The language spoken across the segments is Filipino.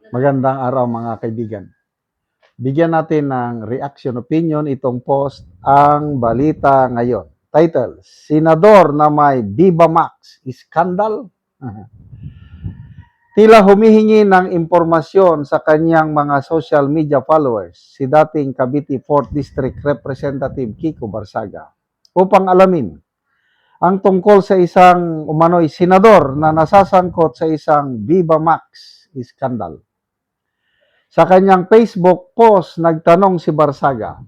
Magandang araw mga kaibigan. Bigyan natin ng reaction opinion itong post, ang balita ngayon. Title, Senador na may Viva Max, Iskandal? Tila humihingi ng impormasyon sa kanyang mga social media followers si dating Cavite 4th District Representative Kiko Barsaga upang alamin ang tungkol sa isang umano'y senador na nasasangkot sa isang Viva Max Iskandal. Sa kanyang Facebook post, nagtanong si Barsaga,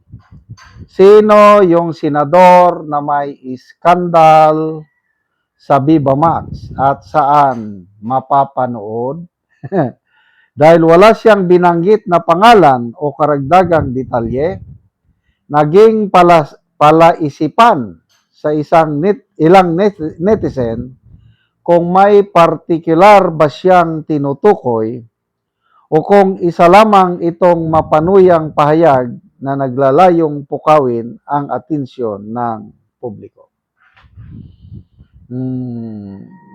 sino yung senador na may iskandal sa Viva Max at saan mapapanood? Dahil wala siyang binanggit na pangalan o karagdagang detalye, naging palaisipan sa ilang netizen kung may partikular ba siyang tinutukoy o kung isa lamang itong mapanuyang pahayag na naglalayong pukawin ang atensyon ng publiko.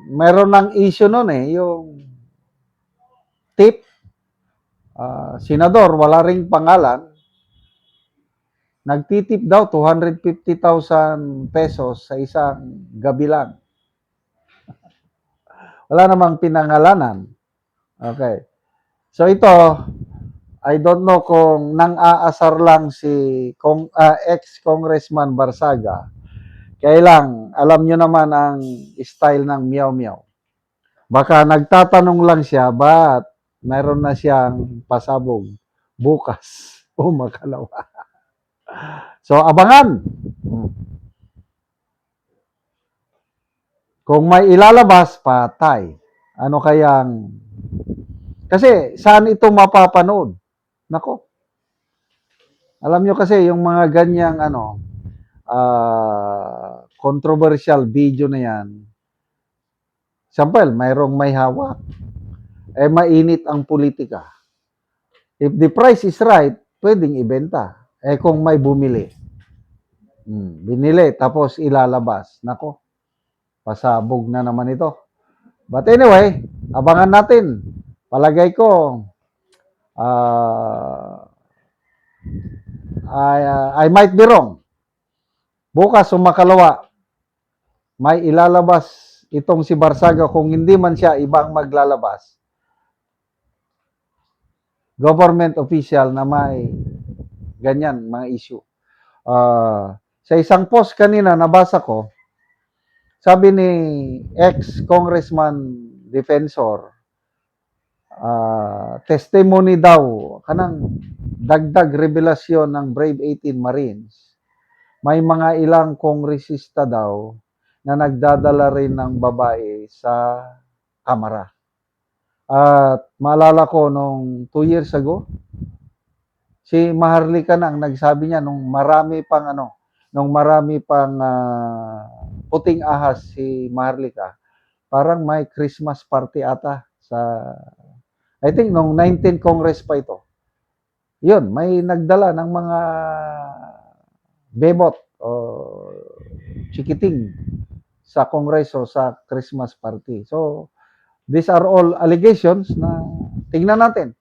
Meron ng issue nun yung tip, senador, wala ring pangalan, nagtitip daw 250,000 pesos sa isang gabi lang. Wala namang pinangalanan. Okay. So ito, I don't know kung nang-aasar lang si ex-congressman Barsaga. Kaya lang, alam nyo naman ang style ng meow-meow. Baka nagtatanong lang siya, ba't meron na siyang pasabog bukas o makalawa. So, abangan. Kung may ilalabas, patay. Ano kayang... Kasi, saan ito mapapanood? Nako. Alam nyo kasi, yung mga ganyang, controversial video na yan, sample, mayroong may hawak, mainit ang politika. If the price is right, pwedeng ibenta. Kung may bumili, binili, tapos ilalabas, nako, pasabog na naman ito. But anyway, abangan natin. Palagay ko, I might be wrong. Bukas o makalawa, may ilalabas itong si Barsaga, kung hindi man siya ibang maglalabas. Government official na may ganyan mga issue. Sa isang post kanina nabasa ko, sabi ni ex-congressman defensor, testimony daw, kanang dagdag revelasyon ng Brave 18 Marines, may mga ilang kongresista daw na nagdadala rin ng babae sa kamara. At maalala ko nung 2 years ago, si Maharlika na ang nagsabi niya nung marami pang puting ahas si Maharlika. Parang may Christmas party ata sa, I think nung 19 Congress pa ito. Yun, may nagdala ng mga bebot o chikiting sa Kongreso sa Christmas party. So, these are all allegations na tingnan natin.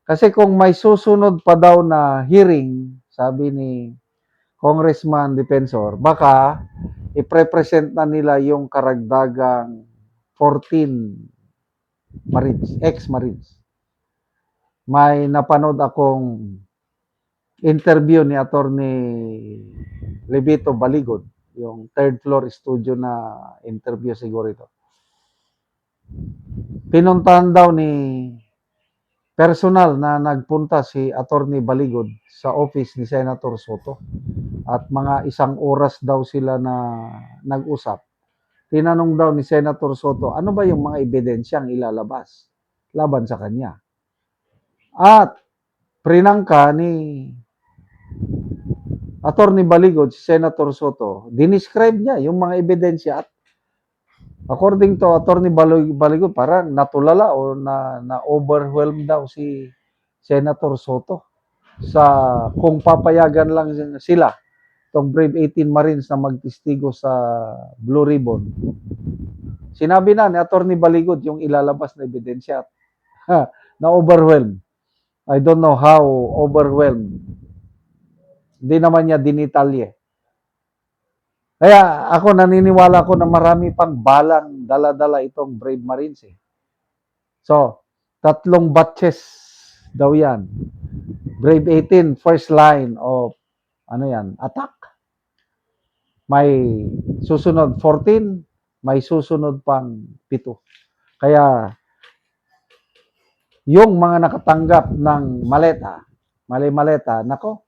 Kasi kung may susunod pa daw na hearing, sabi ni Congressman Defensor, baka i-present na nila yung karagdagang 14 Marines, ex-Marines. May napanood akong interview ni Attorney Levito Baligod, yung third floor studio na interview siguro ito. Pinuntahan daw ni personal na nagpunta si Attorney Baligod sa office ni Senator Soto at mga 1 oras daw sila na nag-usap. Tinanong daw ni Senator Soto, ano ba yung mga ebidensyang ilalabas laban sa kanya? At prinangka ni Attorney Baligod, si Senator Soto, dinescribe niya yung mga ebidensya at according to Attorney Baligod, parang natulala o na-overwhelmed daw si Senator Soto sa kung papayagan lang sila, itong Brave 18 Marines na magtestigo sa Blue Ribbon. Sinabi na ni Attorney Baligod yung ilalabas na ebidensya. na overwhelmed. I don't know how overwhelmed. Hindi naman niya dinitalye. Kaya ako naniniwala ko na marami pang balang dala-dala itong Brave Marines eh. So, 3 batches daw yan. Brave 18, first line of attack. May susunod 14, may susunod pang 7. Kaya yung mga nakatanggap ng maleta, nako,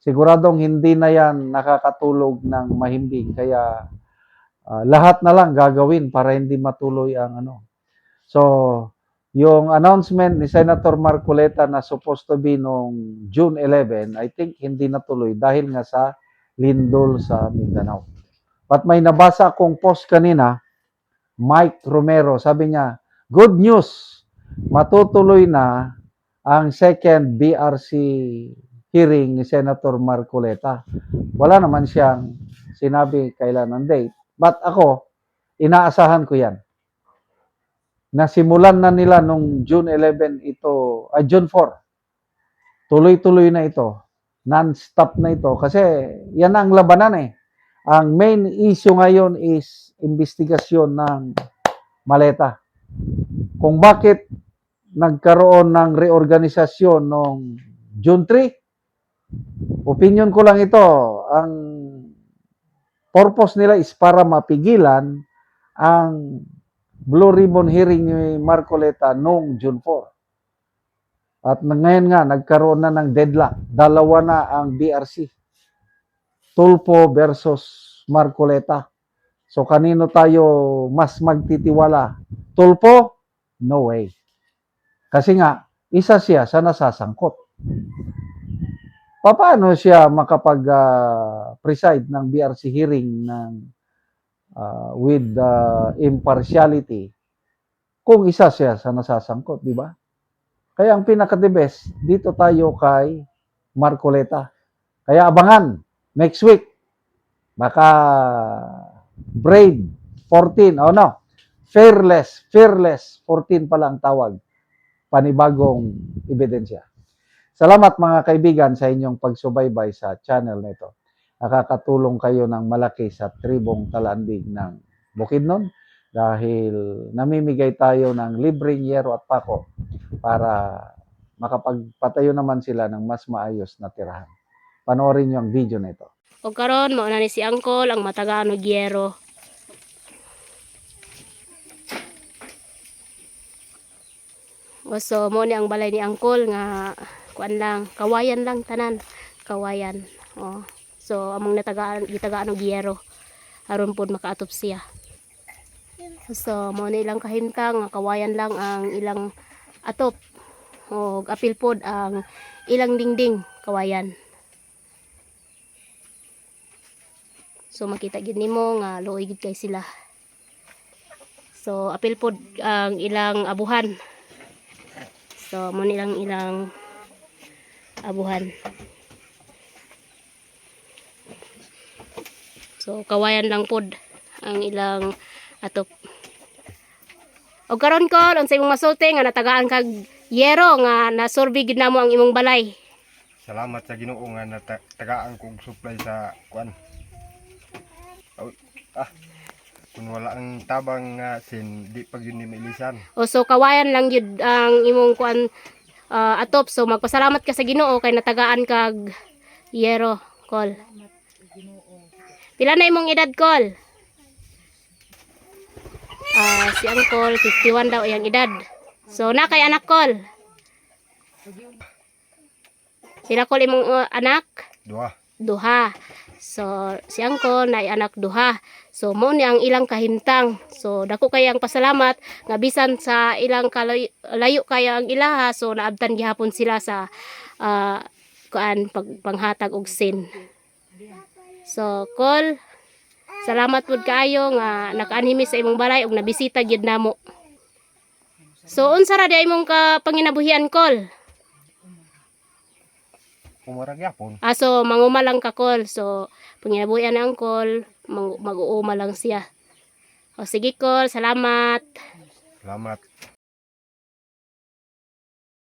siguradong hindi na yan nakakatulog ng mahimbing. Kaya lahat na lang gagawin para hindi matuloy ang So, yung announcement ni Senator Marcoleta na supposed to be noong June 11, I think hindi natuloy dahil nga sa lindol sa Mindanao. But may nabasa akong post kanina, Mike Romero, sabi niya, good news, matutuloy na ang second BRC hearing ni Senator Marcoleta. Wala naman siyang sinabi kailan ang date. But ako, inaasahan ko yan. Nasimulan na nila nung June 11 ito, June 4. Tuloy-tuloy na ito. Non-stop na ito. Kasi yan ang labanan eh. Ang main issue ngayon is investigasyon ng maleta. Kung bakit nagkaroon ng reorganisasyon noong June 3, opinion ko lang ito. Ang purpose nila is para mapigilan ang Blue Ribbon hearing ni Marcoleta noong June 4. At ngayon nga, nagkaroon na ng deadlock. Dalawa na ang BRC. Tulfo versus Marcoleta. So, kanino tayo mas magtitiwala? Tulfo? No way. Kasi nga, isa siya sa nasasangkot. Paano siya makapag-preside ng BRC hearing with impartiality kung isa siya sa nasasangkot, di ba? Kaya ang pinaka-the best, dito tayo kay Marcoleta. Kaya abangan, next week, baka Brave 14, Fearless 14 pala ang tawag, panibagong ebidensya. Salamat mga kaibigan sa inyong pagsubaybay sa channel nito. Nakakatulong kayo ng malaki sa tribong Talandig ng Bukidnon dahil namimigay tayo ng libreng yero at pako para makapagpatayo naman sila ng mas maayos na tirahan. Panoorin niyo ang video nito. O karon mao na ni si Angkol ang matagaan og yero. So mo ni ang balay ni Angkol nga kuan lang, kawayan lang tanan, kawayan. So among gitagaan og yero aron pud makaatop siya. So mo ni ilang kahintang nga kawayan lang ang ilang atop. O apil pod ang ilang dingding kawayan. So makita gid nimo nga luoy gid kay sila. So apil pod ang ilang abuhan. So mo nilang ilang abuhan. So kawayan lang pod ang ilang atop. Og karon ko ang sa imong masulti nga natagaan kag yero nga nasurvey gid namo ang imong balay. Salamat sa Ginoo nga natagaan kog supply sa kuan. Kung wala ang tabang nga di pag yun ni mailisan. So kawayan lang yun ang imong kuan atop. So magpasalamat ka sa Ginoo kay natagaan kag yero, Kol. Pila na imong edad, Kol? Si Angkol 51 daw iyang edad. So na kay anak, Kol? Pila, Kol, imong anak? Duha. So si Angkol na anak duha. So mo ni ang ilang kahintang. So dako kay ang pasalamat nga bisan sa ilang layo kaya ang ilaha, so naabtan gihapon sila sa panghatag og sin. So Kol, salamat pud kaayo nga nakaanhimi sa imong balay ug nabisita gyud namo. So unsa ra di imong panginabuhian, Kol? Umarag yapon. So manguma lang ka, Kol. So panginabuhian ang Kol, mag-uuma lang siya. O sige, Kol, salamat. Salamat.